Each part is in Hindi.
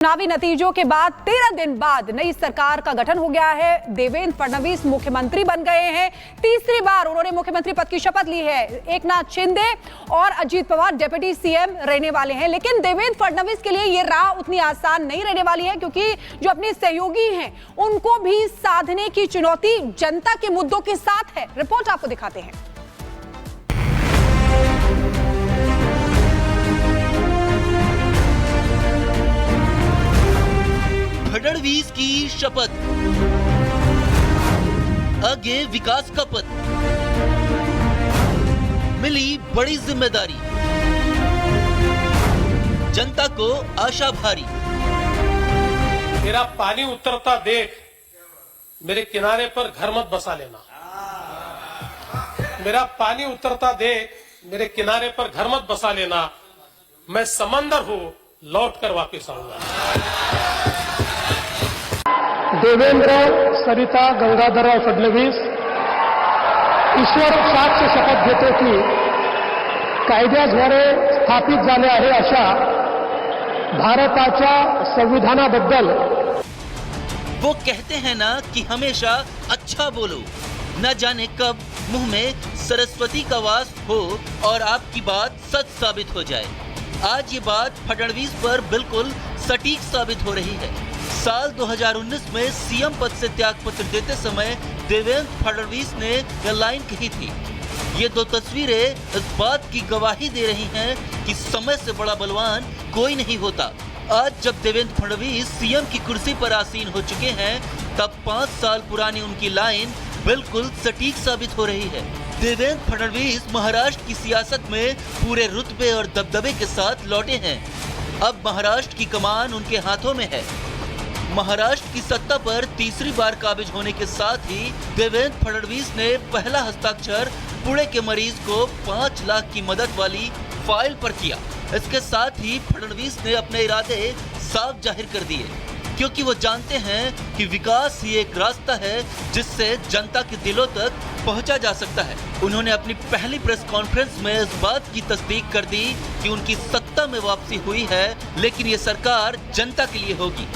चुनावी नतीजों के बाद 13 दिन बाद नई सरकार का गठन हो गया है। देवेंद्र फडणवीस मुख्यमंत्री बन गए हैं। तीसरी बार उन्होंने मुख्यमंत्री पद की शपथ ली है। एकनाथ शिंदे और अजीत पवार डिप्टी सीएम रहने वाले हैं, लेकिन देवेंद्र फडणवीस के लिए यह राह उतनी आसान नहीं रहने वाली है, क्योंकि जो अपने सहयोगी हैं उनको भी साधने की चुनौती जनता के मुद्दों के साथ है। रिपोर्ट आपको दिखाते हैं। फडणवीस की शपथ, आगे विकास का पथ, मिली बड़ी जिम्मेदारी, जनता को आशा भारी। मेरा पानी उतरता देख मेरे किनारे पर घर मत बसा लेना। मेरा पानी उतरता देख मेरे किनारे पर घर मत बसा लेना। मैं समंदर हूं, लौट कर वापिस आऊंगा। देवेंद्र सरिता गंगाधरराव फडणवीस ईश्वर साक्ष शपथ घेतो की कायद्याद्वारे स्थापित झाले आहे अशा भारताच्या संविधानाबद्दल। वो कहते हैं ना कि हमेशा अच्छा बोलो, न जाने कब मुंह में सरस्वती का वास हो और आपकी बात सच साबित हो जाए। आज ये बात फडणवीस पर बिल्कुल सटीक साबित हो रही है। साल 2019 में सीएम पद से त्यागपत्र देते समय देवेंद्र फडणवीस ने यह लाइन कही थी। ये दो तस्वीरें इस बात की गवाही दे रही हैं कि समय से बड़ा बलवान कोई नहीं होता। आज जब देवेंद्र फडणवीस सीएम की कुर्सी पर आसीन हो चुके हैं, तब 5 साल पुरानी उनकी लाइन बिल्कुल सटीक साबित हो रही है। देवेंद्र फडणवीस महाराष्ट्र की सियासत में पूरे रुतबे और दबदबे के साथ लौटे हैं। अब महाराष्ट्र की कमान उनके हाथों में है। महाराष्ट्र की सत्ता पर तीसरी बार काबिज होने के साथ ही देवेंद्र फडणवीस ने पहला हस्ताक्षर पुणे के मरीज को 5 लाख की मदद वाली फाइल पर किया। इसके साथ ही फडणवीस ने अपने इरादे साफ जाहिर कर दिए, क्योंकि वो जानते हैं कि विकास ही एक रास्ता है जिससे जनता के दिलों तक पहुंचा जा सकता है। उन्होंने अपनी पहली प्रेस कॉन्फ्रेंस में इस बात की तस्दीक कर दी कि उनकी सत्ता में वापसी हुई है, लेकिन ये सरकार जनता के लिए होगी।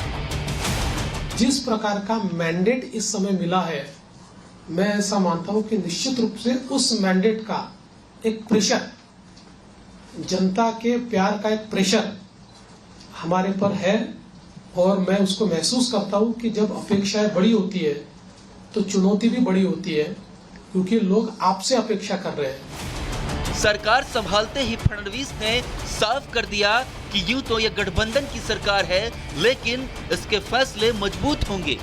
जिस प्रकार का मैंडेट इस समय मिला है, मैं ऐसा मानता हूं कि निश्चित रूप से उस मैंडेट का एक प्रेशर, जनता के प्यार का एक प्रेशर हमारे पर है, और मैं उसको महसूस करता हूं कि जब अपेक्षाएं बड़ी होती है तो चुनौती भी बड़ी होती है, क्योंकि लोग आपसे अपेक्षा कर रहे हैं। सरकार संभालते ही फडणवीस ने साफ कर दिया कि यूं तो ये गठबंधन की सरकार है, लेकिन इसके फैसले मजबूत होंगे।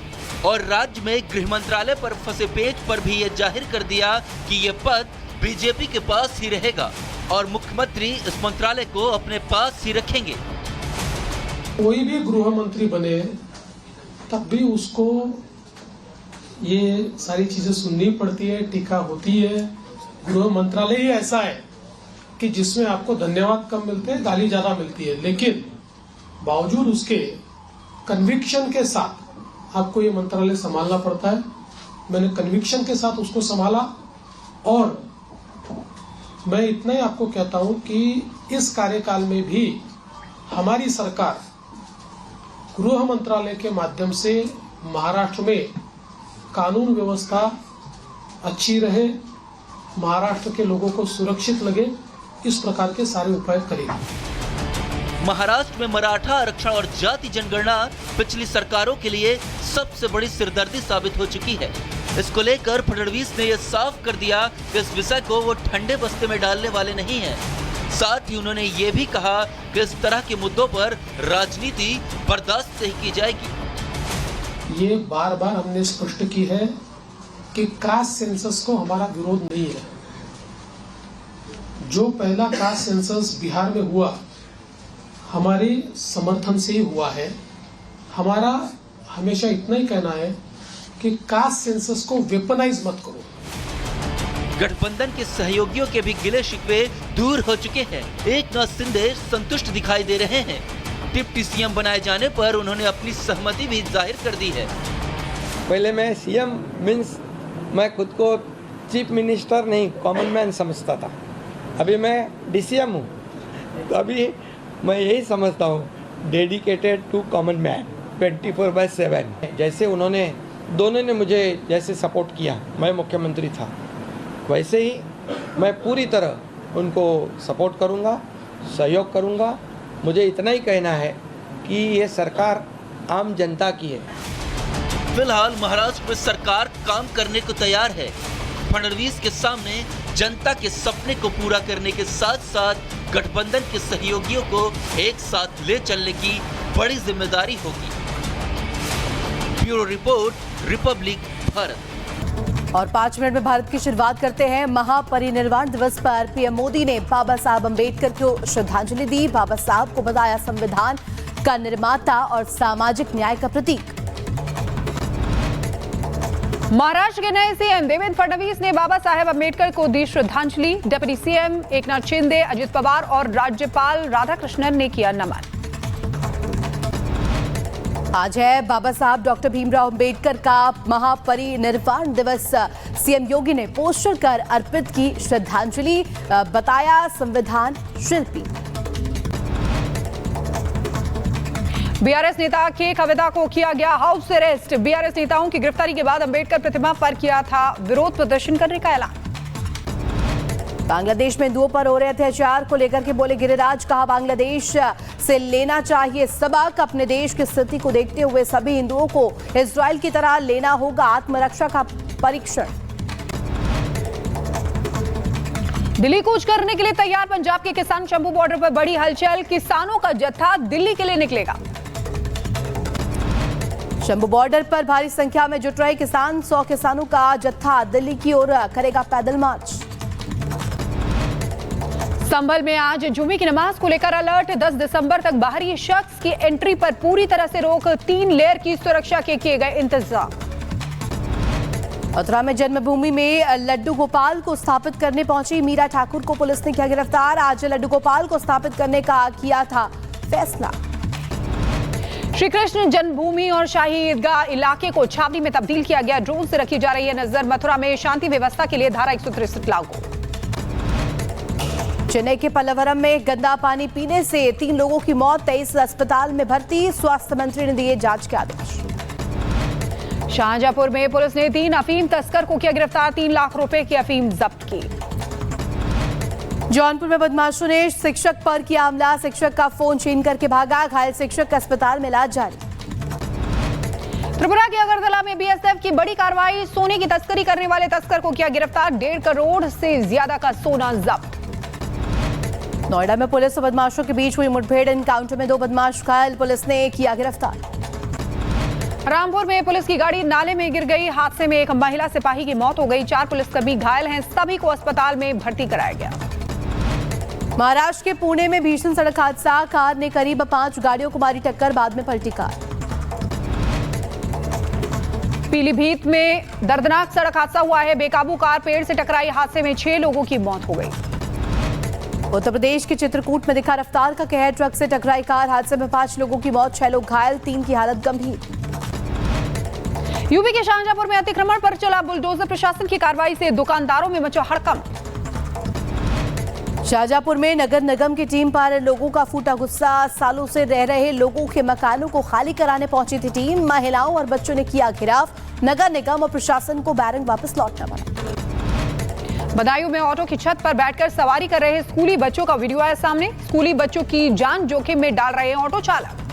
और राज्य में गृह मंत्रालय पर फंसे पेच पर भी ये जाहिर कर दिया कि ये पद बीजेपी के पास ही रहेगा और मुख्यमंत्री इस मंत्रालय को अपने पास ही रखेंगे। कोई भी गृह मंत्री बने तब भी उसको ये सारी चीजें सुननी पड़ती है, टीका होती है। गृह मंत्रालय ही ऐसा है कि जिसमें आपको धन्यवाद कम मिलते हैं, गाली ज्यादा मिलती है, लेकिन बावजूद उसके कन्विक्शन के साथ आपको ये मंत्रालय संभालना पड़ता है। मैंने कन्विक्शन के साथ उसको संभाला, और मैं इतना ही आपको कहता हूं कि इस कार्यकाल में भी हमारी सरकार गृह मंत्रालय के माध्यम से महाराष्ट्र में कानून व्यवस्था अच्छी रहे, महाराष्ट्र के लोगों को सुरक्षित लगे, इस प्रकार के सारे उपाय करेंगे। महाराष्ट्र में मराठा आरक्षण और जाति जनगणना पिछली सरकारों के लिए सबसे बड़ी सिरदर्दी साबित हो चुकी है। इसको लेकर फडणवीस ने यह साफ कर दिया कि इस विषय को वो ठंडे बस्ते में डालने वाले नहीं हैं। साथ ही उन्होंने ये भी कहा कि इस तरह के मुद्दों पर राजनीति बर्दाश्त नहीं की जाएगी। ये बार बार हमने स्पष्ट की है कि कास्ट सेंसस को हमारा विरोध नहीं है। जो पहला कास्ट सेंसस बिहार में हुआ, हमारे समर्थन से ही हुआ है। हमारा हमेशा इतना ही कहना है कि कास्ट सेंसस को वेपनाइज मत करो। गठबंधन के सहयोगियों के भी गिले शिकवे दूर हो चुके हैं। एकनाथ शिंदे संतुष्ट दिखाई दे रहे हैं। डिप्टी सीएम बनाए जाने पर उन्होंने अपनी सहमति भी जाहिर कर दी है। पहले मैं सीएम मीन्स मैं खुद को चीफ मिनिस्टर नहीं, कॉमन मैन समझता था। अभी मैं डीसीएम हूँ, तो अभी मैं यही समझता हूँ डेडिकेटेड टू कॉमन मैन 24/7। जैसे उन्होंने दोनों ने मुझे जैसे सपोर्ट किया, मैं मुख्यमंत्री था, वैसे ही मैं पूरी तरह उनको सपोर्ट करूंगा, सहयोग करूंगा। मुझे इतना ही कहना है कि ये सरकार आम जनता की है। फिलहाल महाराष्ट्र में सरकार काम करने को तैयार है। फडणवीस के सामने जनता के सपने को पूरा करने के साथ साथ गठबंधन के सहयोगियों को एक साथ ले चलने की बड़ी जिम्मेदारी होगी। Bureau report, Republic Bharat. और 5 मिनट में भारत की शुरुआत करते हैं। महापरिनिर्वाण दिवस पर पीएम मोदी ने बाबा साहब अम्बेडकर को श्रद्धांजलि दी। बाबा साहब को बताया संविधान का निर्माता और सामाजिक न्याय का प्रतीक। महाराष्ट्र के नए सीएम देवेंद्र फडणवीस ने बाबा साहेब अम्बेडकर को दी श्रद्धांजलि। डिप्टी सीएम एकनाथ शिंदे, अजित पवार और राज्यपाल राधाकृष्णन ने किया नमन। आज है बाबा साहब डॉक्टर भीमराव अंबेडकर का महापरिनिर्वाण दिवस। सीएम योगी ने पोस्टर कर अर्पित की श्रद्धांजलि, बताया संविधान शिल्पी। बीआरएस नेता के कविता को किया गया हाउस अरेस्ट। बीआरएस नेताओं की गिरफ्तारी के बाद अंबेडकर प्रतिमा पर किया था विरोध प्रदर्शन करने का ऐलान। बांग्लादेश में हिंदुओं पर हो रहे अत्याचार को लेकर के बोले गिरिराज, कहा बांग्लादेश से लेना चाहिए सबक। अपने देश की स्थिति को देखते हुए सभी हिंदुओं को इजराइल की तरह लेना होगा आत्मरक्षा का परीक्षण। दिल्ली कूच करने के लिए तैयार पंजाब के किसान शंभू बॉर्डर पर बड़ी हलचल। किसानों का जत्था दिल्ली के लिए निकलेगा। शंभू बॉर्डर पर भारी संख्या में जुट रहे किसान, 100 किसानों का जत्था दिल्ली की ओर करेगा पैदल मार्च। संभल में आज जुमे की नमाज को लेकर अलर्ट। 10 दिसंबर तक बाहरी शख्स की एंट्री पर पूरी तरह से रोक। 3 लेयर की सुरक्षा के किए गए इंतजाम। मथुरा में जन्मभूमि में लड्डू गोपाल को स्थापित करने पहुंची मीरा ठाकुर को पुलिस ने किया गिरफ्तार। आज लड्डू गोपाल को स्थापित करने का किया था फैसला। श्री कृष्ण जन्मभूमि और शाही ईदगाह इलाके को छावनी में तब्दील किया गया। ड्रोन से रखी जा रही है नजर। मथुरा में शांति व्यवस्था के लिए धारा 163 लागू। चेन्नई के पल्लवरम में गंदा पानी पीने से 3 लोगों की मौत, 23 अस्पताल में भर्ती। स्वास्थ्य मंत्री ने दिए जांच के आदेश। शाहजहांपुर में पुलिस ने 3 अफीम तस्कर को किया गिरफ्तार। 3 लाख रुपए की अफीम जब्त की। जौनपुर में बदमाशों ने शिक्षक पर किया हमला। शिक्षक का फोन छीन करके भागा। घायल शिक्षक का अस्पताल में इलाज जारी। त्रिपुरा के अगरतला में बीएसएफ की बड़ी कार्रवाई। सोने की तस्करी करने वाले तस्कर को किया गिरफ्तार। 1.5 करोड़ से ज्यादा का सोना जब्त। नोएडा में पुलिस और बदमाशों के बीच हुई मुठभेड़। एनकाउंटर में 2 बदमाश घायल, पुलिस ने किया गिरफ्तार। रामपुर में पुलिस की गाड़ी नाले में गिर गई। हादसे में एक महिला सिपाही की मौत हो गई। 4 पुलिसकर्मी घायल हैं। सभी को अस्पताल में भर्ती कराया गया। महाराष्ट्र के पुणे में भीषण सड़क हादसा। कार ने करीब 5 गाड़ियों को मारी टक्कर, बाद में पलटी कार। पीलीभीत में दर्दनाक सड़क हादसा हुआ है। बेकाबू कार पेड़ से टकराई। हादसे में 6 लोगों की मौत हो गई। उत्तर प्रदेश के चित्रकूट में दिखा रफ्तार का कहर। ट्रक से टकराई कार। हादसे में 5 लोगों की मौत, 6 लोग घायल, 3 की हालत गंभीर। यूपी के शाहजहांपुर में अतिक्रमण पर चला बुलडोजर। प्रशासन की कार्रवाई से दुकानदारों में मचा हड़कंप। शाहजहांपुर में नगर निगम की टीम पर लोगों का फूटा गुस्सा। सालों से रह रहे लोगों के मकानों को खाली कराने पहुंची थी टीम। महिलाओं और बच्चों ने किया घेराव। नगर निगम और प्रशासन को बैरंग वापस लौटना पड़ा। बदायूं में ऑटो की छत पर बैठकर सवारी कर रहे स्कूली बच्चों का वीडियो आया सामने। स्कूली बच्चों की जान जोखिम में डाल रहे हैं ऑटो चालक।